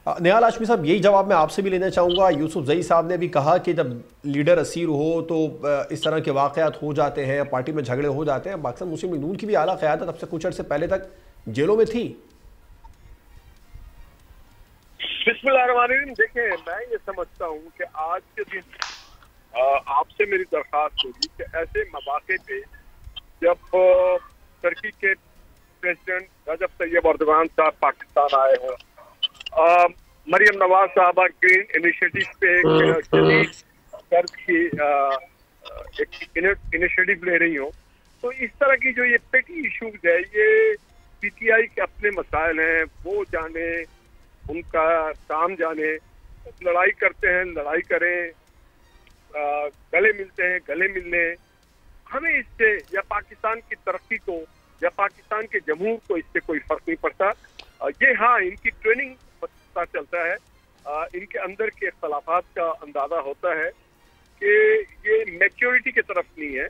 निहाल हाशमी साहब, यही जवाब मैं आपसे भी लेना चाहूँगा। यूसुफ जई साहब ने भी कहा कि जब लीडर असीर हो तो इस तरह के वाक़यात हो जाते हैं, पार्टी में झगड़े हो जाते हैं। पाकिस्तान मुस्लिम लीग नून की भी आला क़यादत अब से कुछ अर्से पहले तक जेलों में थी। बिस्मिल्लाहिर्रहमानिर्रहीम। देखें, मैं ये समझता हूँ कि आज के दिन आपसे मेरी दरख्वास्त होगी कि ऐसे मौके पे जब तुर्की के प्रेसिडेंट रजब तैयब अर्दोगान साहब पाकिस्तान आए हैं, मरियम नवाज साहबा ग्रीन इनिशिएटिव पे एक कर्ज की एक इनिशिएटिव ले रही हो, तो इस तरह की जो ये पेटी इशूज है, ये पीटीआई के अपने मसाइल हैं, वो जाने, उनका काम जाने। लड़ाई करते हैं, लड़ाई करें, गले मिलते हैं, गले मिलने। हमें इससे या पाकिस्तान की तरक्की को या पाकिस्तान के जमहूर को इससे कोई फर्क नहीं पड़ता। ये हाँ, इनकी ट्रेनिंग पता चलता है, इनके अंदर के इख्तलाफात का अंदाजा होता है कि ये मैच्योरिटी की तरफ नहीं है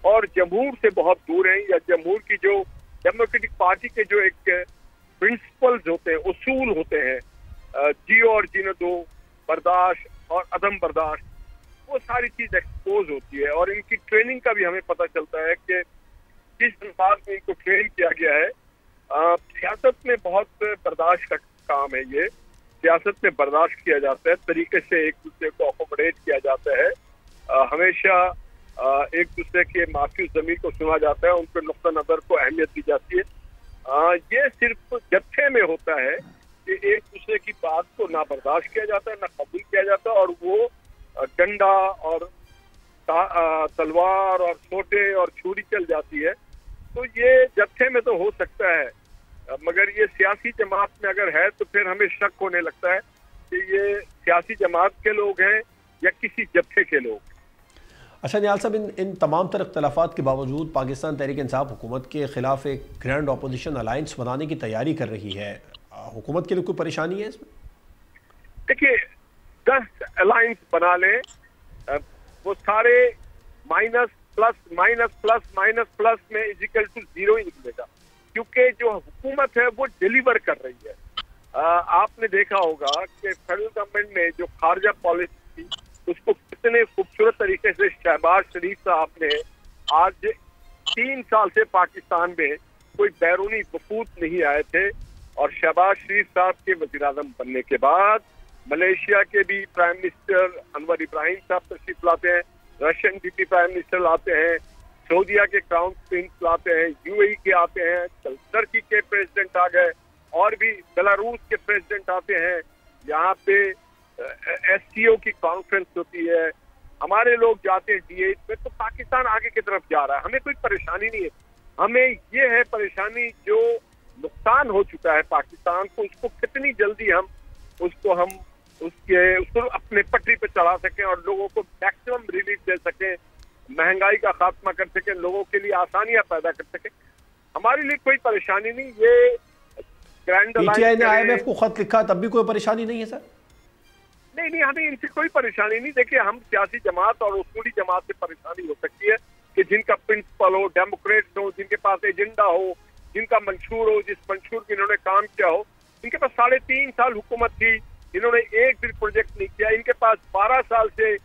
और जमहूर से बहुत दूर हैं, या जमहूर की जो डेमोक्रेटिक पार्टी के जो एक प्रिंसिपल्स होते हैं, उसूल होते हैं, जियो और जीने दो, बर्दाश्त और अदम बर्दाश्त, वो सारी चीज एक्सपोज होती है। और इनकी ट्रेनिंग का भी हमें पता चलता है कि जिस अंदाज में इनको ट्रेन किया गया है। सियासत में बहुत बर्दाश्त का काम है ये, सियासत में बर्दाश्त किया जाता है, तरीके से एक दूसरे को अकोमोडेट किया जाता है, हमेशा एक दूसरे के माफी ज़मीर को सुना जाता है, उनके नुक्ता नज़र को अहमियत दी जाती है। ये सिर्फ जत्थे में होता है कि एक दूसरे की बात को ना बर्दाश्त किया जाता है, ना कबूल किया जाता है, और वो डंडा और तलवार और सोटे और छुरी चल जाती है। तो ये जत्थे में तो हो सकता है, मगर ये सियासी जमात में अगर है तो फिर हमें शक होने लगता है कि ये सियासी जमात के लोग हैं या किसी जत्थे के लोग। अच्छा निहाल साहब, इन तमाम तर इख्तलाफात के बावजूद पाकिस्तान तहरीक इंसाफ हुकूमत के खिलाफ एक ग्रैंड अपोजिशन अलायंस बनाने की तैयारी कर रही है। हुकूमत के लिए कोई परेशानी है इसमें? देखिए, 10 अलायंस बना लें, वो सारे minus plus minus plus minus plus में इजिकल टू जीरो ही निकलेगा, क्योंकि जो हुकूमत है वो डिलीवर कर रही है। आपने देखा होगा कि फेडरल गवर्नमेंट ने जो खारजा पॉलिसी थी उसको कितने खूबसूरत तरीके से शहबाज शरीफ साहब ने आज 3 साल से पाकिस्तान में कोई बैरूनी वफूद नहीं आए थे, और शहबाज शरीफ साहब के वज़ीर-ए-आज़म बनने के बाद मलेशिया के भी प्राइम मिनिस्टर अनवर इब्राहिम साहब तशरीफ लाते हैं, रशियन डिप्टी प्राइम मिनिस्टर लाते हैं, सऊदीया के क्राउन प्रिंस लाते हैं, यूएई के आते हैं, टर्की के प्रेसिडेंट आ गए, और भी बेलारूस के प्रेसिडेंट आते हैं। यहाँ पे एससीओ की कॉन्फ्रेंस होती है, हमारे लोग जाते हैं D8 में। तो पाकिस्तान आगे की तरफ जा रहा है, हमें कोई परेशानी नहीं है। हमें ये है परेशानी जो नुकसान हो चुका है पाकिस्तान को, उसको कितनी जल्दी हम उसको अपने पटरी पे चढ़ा सकें और लोगों को मैक्सिमम रिलीफ दे सकें, महंगाई का खात्मा कर सकें, लोगों के लिए आसानियां पैदा कर सकें। हमारे लिए कोई परेशानी नहीं। ये ग्रैंड पीटीआई ने IMF को खत लिखा, तब भी कोई परेशानी नहीं है सर? नहीं, हमें इनसे कोई परेशानी नहीं। देखिए, हम सियासी जमात और उसूली जमात से परेशानी हो सकती है कि जिनका प्रिंसिपल हो, डेमोक्रेट्स हो, जिनके पास एजेंडा हो, जिनका मंशूर हो, जिस मंशूर में इन्होंने काम किया हो। इनके पास 3.5 साल हुकूमत थी, इन्होंने एक भी प्रोजेक्ट नहीं किया। इनके पास 12 साल से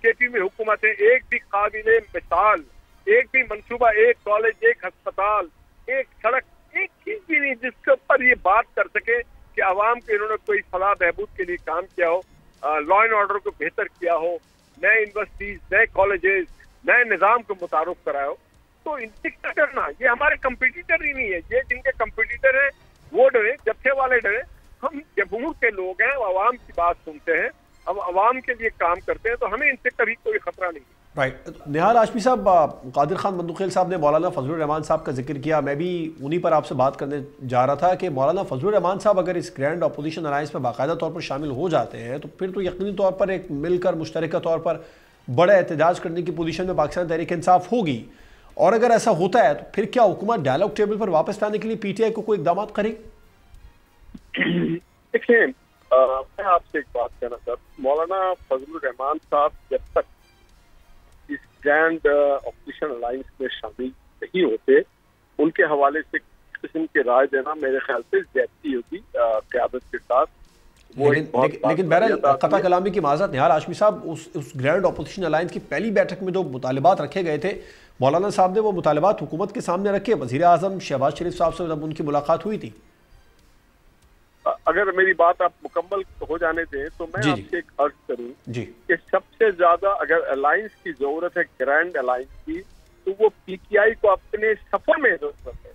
KP में हुकूमत है, एक भी काबिले मिसाल, एक भी मंसूबा, एक कॉलेज, एक अस्पताल, एक सड़क, एक चीज भी नहीं जिसके ऊपर ये बात कर सके कि आवाम को इन्होंने कोई फलाह बहबूद के लिए काम किया हो, लॉ एंड ऑर्डर को बेहतर किया हो, नए यूनिवर्सिटीज, नए कॉलेजेस, नए निज़ाम को मुतारुफ कराया हो। तो इनसे क्या करना, ये हमारे कंपटीटर ही नहीं है। ये जिनके कंपटीटर हैं वो डरे, जत्थे वाले डरे। हम जमहूर के लोग हैं, आवाम की बात सुनते हैं, हम आवाम के लिए काम करते हैं, तो हमें इनसे कभी कोई खतरा नहीं है। राइट। निहाल हाशमी साहब, कादिर खान बंदूखेल साहब ने मौलाना फजलुर रहमान साहब का जिक्र किया, मैं भी उन्हीं पर आपसे बात करने जा रहा था कि मौलाना फजलुर रहमान साहब अगर इस ग्रैंड अपोजिशन अलायंस में बाकायदा तौर पर शामिल हो जाते हैं तो फिर तो यकीनी तौर पर एक मिलकर मुश्तरका तौर पर बड़ा एहतजाज करने की पोजीशन में पाकिस्तान तहरीक इंसाफ होगी। और अगर ऐसा होता है तो फिर क्या हुकूमत डायलॉग टेबल पर वापस लाने के लिए PTI को कोई इकदाम करेगी? देखिए, मैं आपसे एक बात कहना चाहता हूँ। मौलाना फजलुर रहमान साहब जब तक इस ग्रैंड ऑपोजिशन अलायंस में शामिल नहीं होते, उनके हवाले से किस्म की राय देना मेरे ख्याल से ज्यादती होगी क़यादत के साथ। लेकिन बहरहाल कता कलामी की माजरत निहाल हाशमी साहब, उस ग्रैंड अपोजिशन अलायंस की पहली बैठक में जो मुतालबात रखे गए थे, मौलाना साहब ने वो मुतालबात हुकूमत के सामने रखे। वज़ीर आज़म शहबाज शरीफ साहब से जब उनकी मुलाकात हुई थी, अगर मेरी बात आप मुकम्मल हो जाने दें तो मैं आपसे एक अर्ज करूं कि सबसे ज्यादा अगर अलायंस की जरूरत है, ग्रैंड अलायंस की, तो वो पीटीआई को अपने सफों में जरूरत है।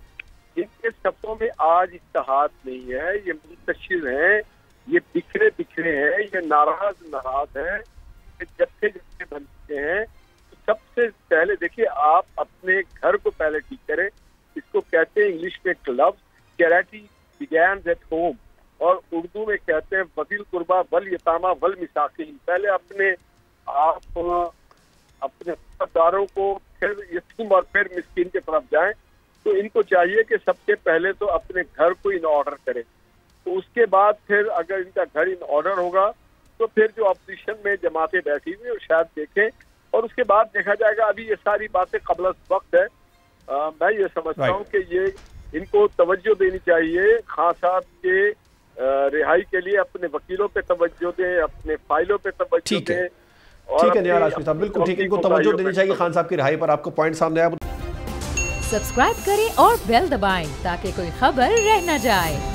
इनके सफों में आज इत्तेहाद नहीं है, ये मुंतशिर हैं, ये बिखरे बिखरे हैं, ये नाराज हैं, ये जत्थे जत्थे बनते हैं। तो सबसे पहले देखिए, आप अपने घर को पहले ठीक करें। इसको कहते हैं इंग्लिश में क्लब, चैरिटी बिगैन्स एट होम, और उर्दू में कहते हैं वकील कुर्बा वल यतामा वल मिसाकिन। पहले अपने आप अपने दारों को, फिर यतीम और फिर मिस्कीन की तरफ जाएं। तो इनको चाहिए कि सबसे पहले तो अपने घर को इन ऑर्डर करें, तो उसके बाद फिर अगर इनका घर इन ऑर्डर होगा तो फिर जो अपोजिशन में जमातें बैठी हुई और शायद देखें, और उसके बाद देखा जाएगा। अभी ये सारी बातें कबल वक्त है। मैं ये समझता हूँ कि ये इनको तवज्जो देनी चाहिए। खान साहब के रिहाई के लिए अपने वकीलों पे तवज्जो दें, अपने फाइलों पे तवज्जो दें। ठीक है निहाल हाशमी साहब, बिल्कुल ठीक है, इनको तवज्जो देनी चाहिए खान साहब की रिहाई पर। आपको पॉइंट सामने आया। सब्सक्राइब करें और बेल दबाएं ताकि कोई खबर रह न जाए।